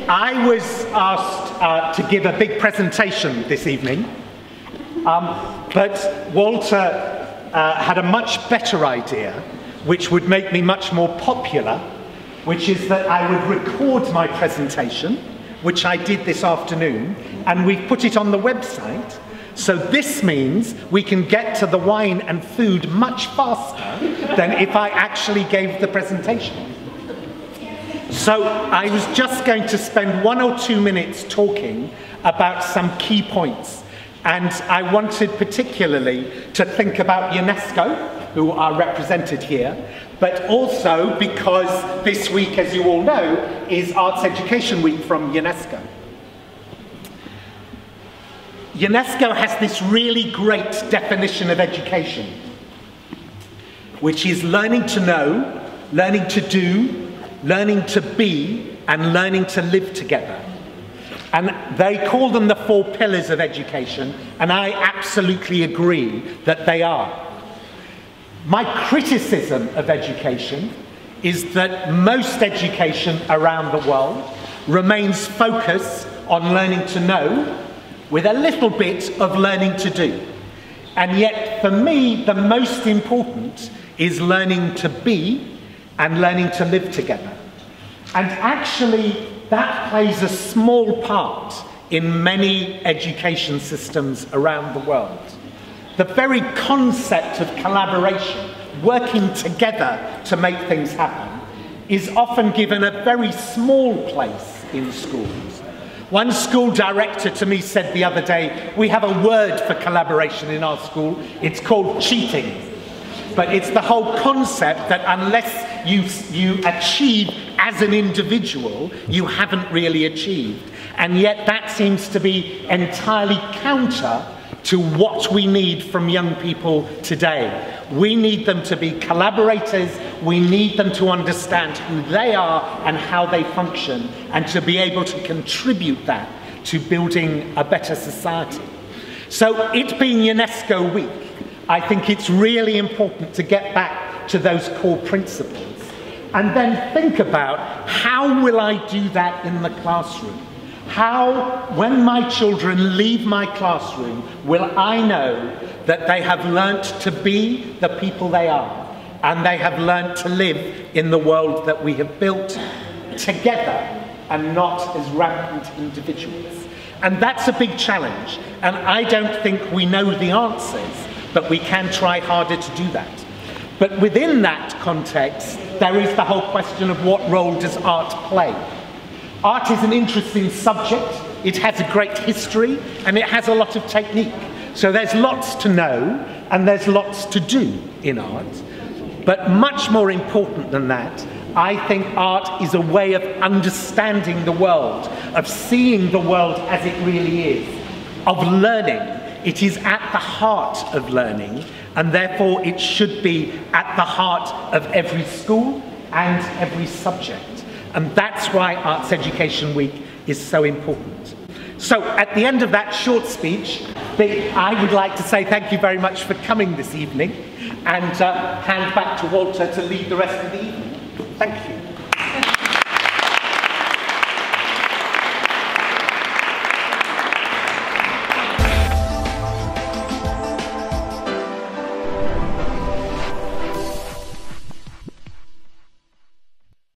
I was asked to give a big presentation this evening, but Walter had a much better idea, which would make me much more popular, which is that I would record my presentation, which I did this afternoon, and we've put it on the website. So this means we can get to the wine and food much faster than if I actually gave the presentation. So I was just going to spend 1 or 2 minutes talking about some key points. And I wanted particularly to think about UNESCO, who are represented here, but also because this week, as you all know, is Arts Education Week from UNESCO. UNESCO has this really great definition of education, which is learning to know, learning to do, learning to be, and learning to live together. And they call them the 4 pillars of education, and I absolutely agree that they are. My criticism of education is that most education around the world remains focused on learning to know with a little bit of learning to do. And yet, for me, the most important is learning to be and learning to live together. And actually, that plays a small part in many education systems around the world. The very concept of collaboration, working together to make things happen, is often given a very small place in schools. One school director to me said the other day, we have a word for collaboration in our school, it's called cheating. But it's the whole concept that unless you achieve as an individual, you haven't really achieved. And yet that seems to be entirely counter to what we need from young people today. We need them to be collaborators, we need them to understand who they are and how they function, and to be able to contribute that to building a better society. So it being UNESCO Week, I think it's really important to get back to those core principles and then think about how will I do that in the classroom? How, when my children leave my classroom, will I know that they have learnt to be the people they are and they have learnt to live in the world that we have built together and not as rampant individuals? And that's a big challenge, and I don't think we know the answers, but we can try harder to do that. But within that context, there is the whole question of what role does art play? Art is an interesting subject, it has a great history, and it has a lot of technique. So there's lots to know, and there's lots to do in art. But much more important than that, I think art is a way of understanding the world, of seeing the world as it really is, of learning. It is at the heart of learning, and therefore it should be at the heart of every school and every subject. And that's why Arts Education Week is so important. So at the end of that short speech, I would like to say thank you very much for coming this evening, and hand back to Walter to lead the rest of the evening. Thank you.